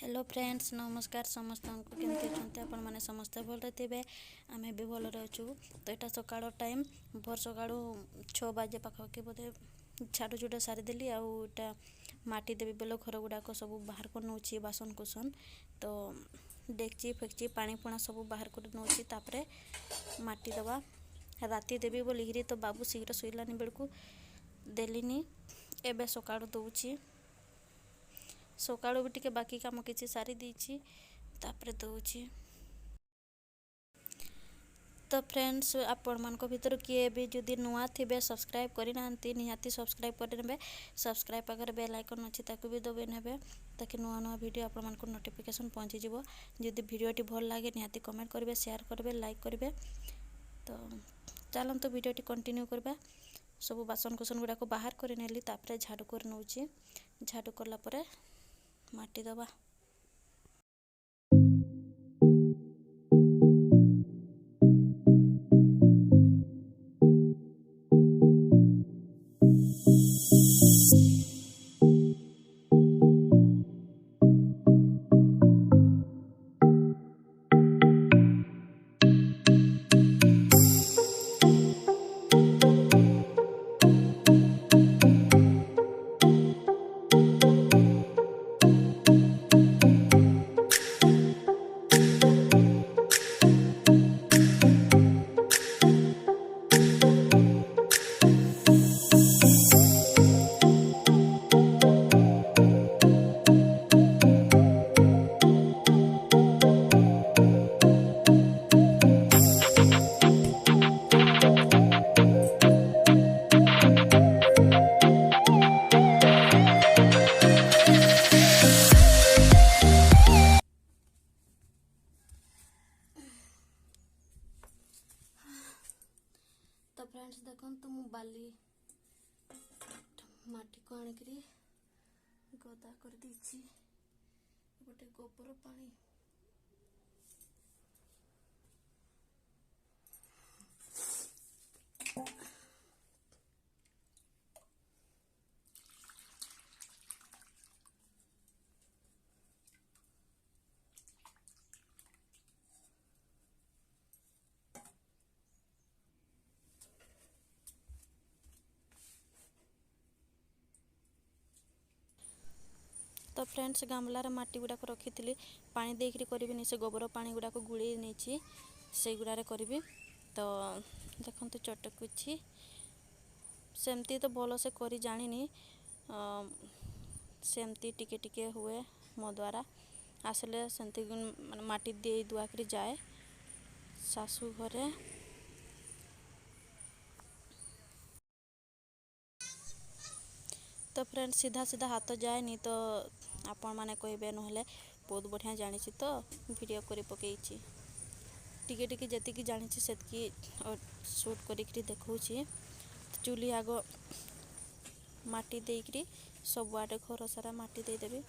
Hello friends नमस्कार समस्त को केमती अच्छा आपण मैंने समस्ते भल थे आम भी भल अच्छु। तो यहाँ सकाळ टाइम भोर सकाळू 6 बजे पाखापाखि बोधे झाड़ू झुड़ा सारीदेली आटा माटी देवी बेल घर गुड़ाक सब बाहर कर नौ बासन कुसन तो डेक्ची फेक्ची पानी पुणा सब बाहर कर नौ माटी दबा राति देवी बोलिकी तो बाबू शीघ्र शुलानी बेलू देलीनी एबे सकाळू दौची सकाळू भी टिके बाकी काम किसी सारी देछि तापरे दौची। तो फ्रेंड्स आपण मान भर किए भी जदि नुआ थे सब्सक्राइब करना निहाती सब्सक्राइब करेंगे। सब्सक्राइब पाखे बेल आइकन अच्छी ताकू भी दबे नेबे ताकि नुआ नुआ वीडियो आपण मान नोटिफिकेशन पहुँची जीवो। जदि वीडियोटी भल लगे निहाती कमेंट करेंगे शेयर करेंगे लाइक करेंगे। तो चलते वीडियोटी कंटिन्यू करबा। सब बासन कुसन गुड़ा को बाहर कर नेली तापरे झाड़ू कर नौची झाड़ू करला परे माटी दबा। तो फ्रेंड्स देखो तो मु बाली माटी को आनिक गदा कर दीची गोटे गोबर पानी तो फ्रेंड्स गामलार माटी गुड़ाक रखी थी पानी देकर करी से गोबर पानी गुड़ाक गुड़े नहीं से गुड़ारे करी। तो देखो चटकुची सेमती तो भल से करी जानी सेमती टिके टिके हुए मो द्वारा आसले सेमती माटी दे दुआकरी जाए सासू घरे। तो फ्रेंड्स सीधा सीधा हाथ जाएनी तो आपण माने कहबे नहले बहुत बढ़िया जानी तो वीडियो करी पकईची टिके टिके जति जानी सेतकी शूट करी देखौची। चूली आग माटी देकरी सब आडे घर सारा माटी दे देबी।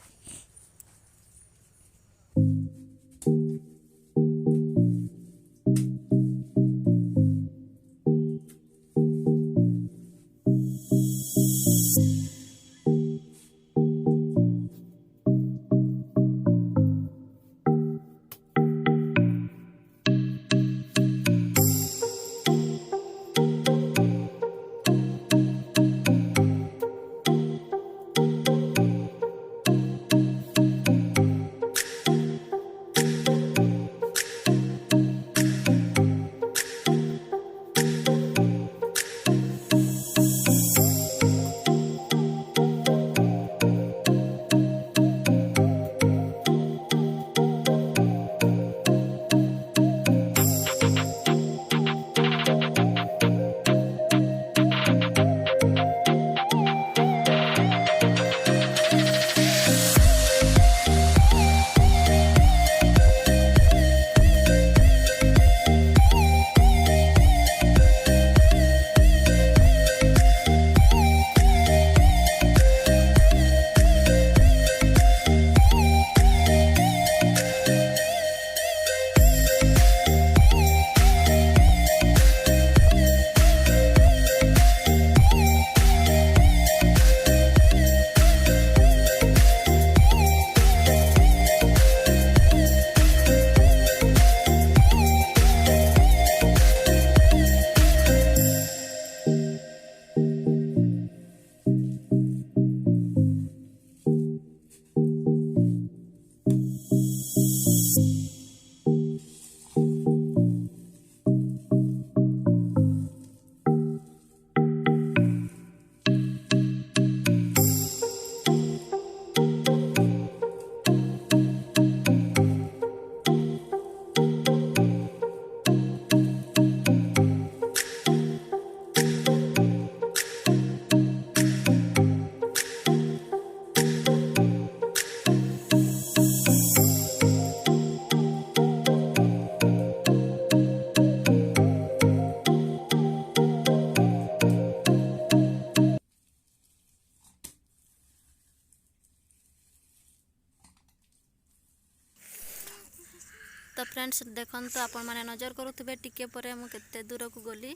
तो फ्रेंड्स देखंतु आपण माने नजर करुथिबे टिके परे मु केते दूर को गली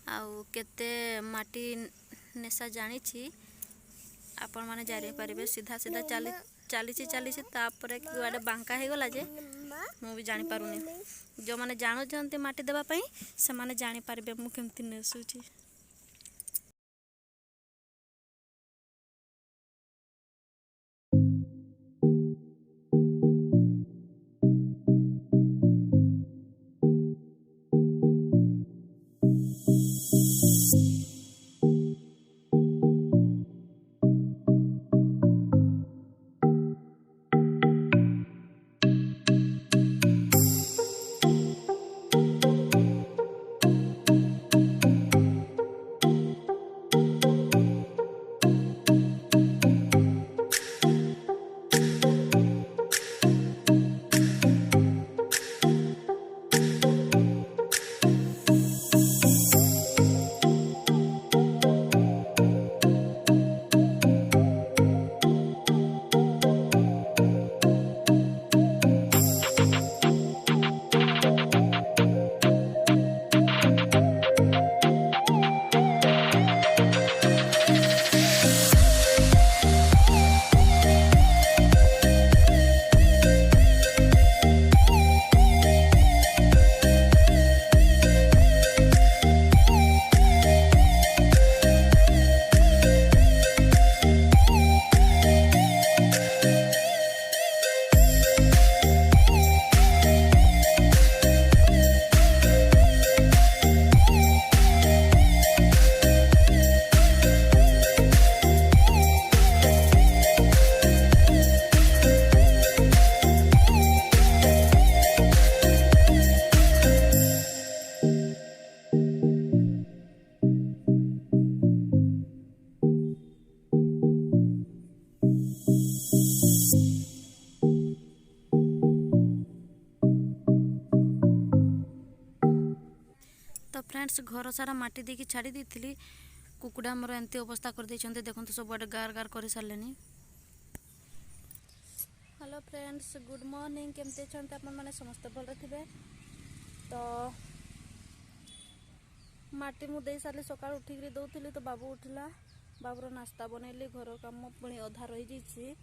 आउ केते माटी नेसा जानिछि आपण माने जारि परिबे सीधा सीधा चली तापरे कुआडे बांका हे गला जे मु भी जानि पारुनी जो माने जानु जंती माटी देबा पई से माने जानि परिबे मु केमति नेसुछि। तो फ्रेंड्स घर सारा माटी देकी छाड़ी देती कुकुड़ा मोर एमती अवस्था कर देइछन्ते देखंतु सब आडे गार गार कर सारलेनी। हेलो फ्रेंड्स गुड मॉर्निंग केमते छन्ते अपन माने समस्त भल थिबे। तो माटी मु देई सारले सकाळ उठिकरी दउथिली तो बाबू उठला बाबूर नाश्ता बनैली घर काम पुणी अधा रही जाइछि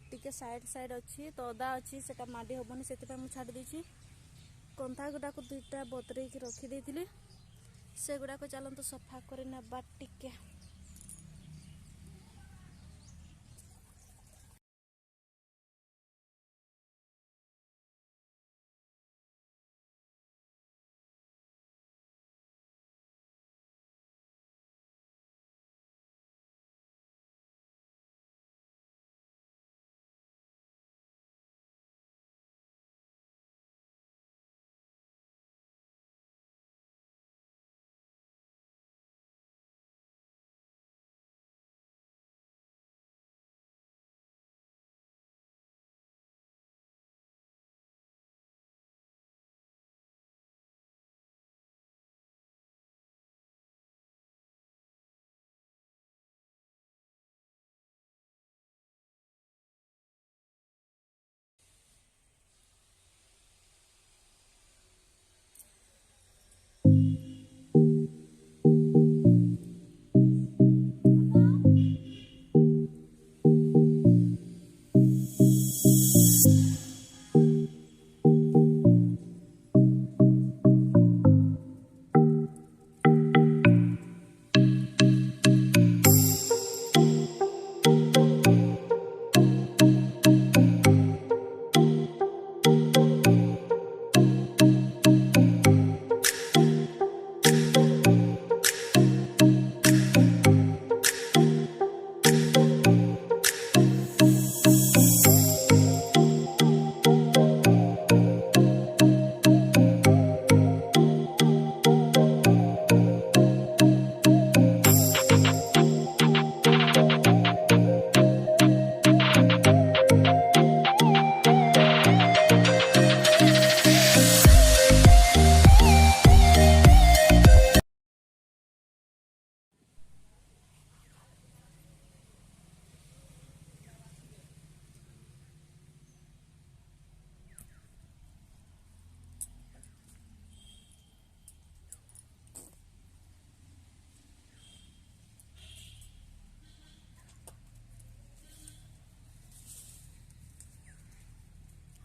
टिके साइड अच्छी तो अदा अच्छी सेटा माडी हबनी सेति मु छाड़ी देछि कंथा गुडा को दुईटा बतरेई की रखी देइथिली से गुडा को चलंतु सफा करे नेबा टिके।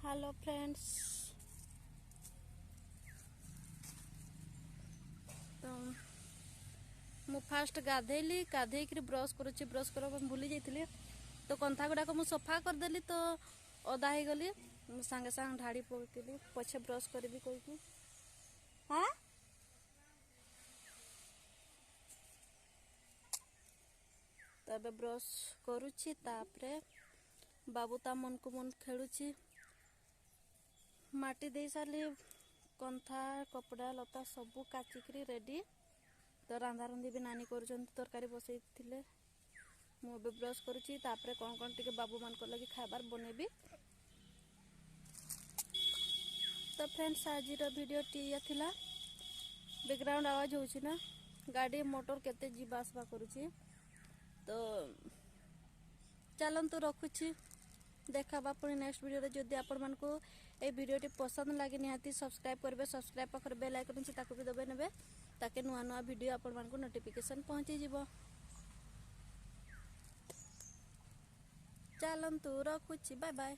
हेलो फ्रेंड्स, तो मु फास्ट गाधेली, गाधेक ब्रश करुच्ची, ब्रश करवा भूली जाइए तो कंथा गुड़ाक मु सफा करदेली तो अदा हो गली सांगे सांग ढाड़ी पकली पछे ब्रश करी कहीकि। हाँ तबे ब्रश करुच्ची तापरे बाबू ता मन को मन खेलुची माटी दे सारी कंथा कपड़ा लता सबू काचिकी रेडी तो रांधा रंधी भी नानी कर तरकारी बसई थे मुझे ब्रश करुच्ची तापरे कौन कौन टिके बाबू मान लगी खाबार बनैबी। तो फ्रेंड्स आज वीडियो टी थिला बैकग्राउंड आवाज होची ना गाड़ी मोटर केते जीवा आसवा करुची तो चलतु रखुची देखा पुणी नेक्स्ट वीडियो जदि आपण मानकु ए वीडियोटी पसंद लगे निहाती सब्सक्राइब करेंगे, सब्सक्राइब पाखे बेल आइकन अच्छी ताकू भी दबे नेबे ताकि नुआ नुआ वीडियो आपण मानकु नोटिफिकेशन पहुंची जीवो। चलतु रखुची, बाय बाय।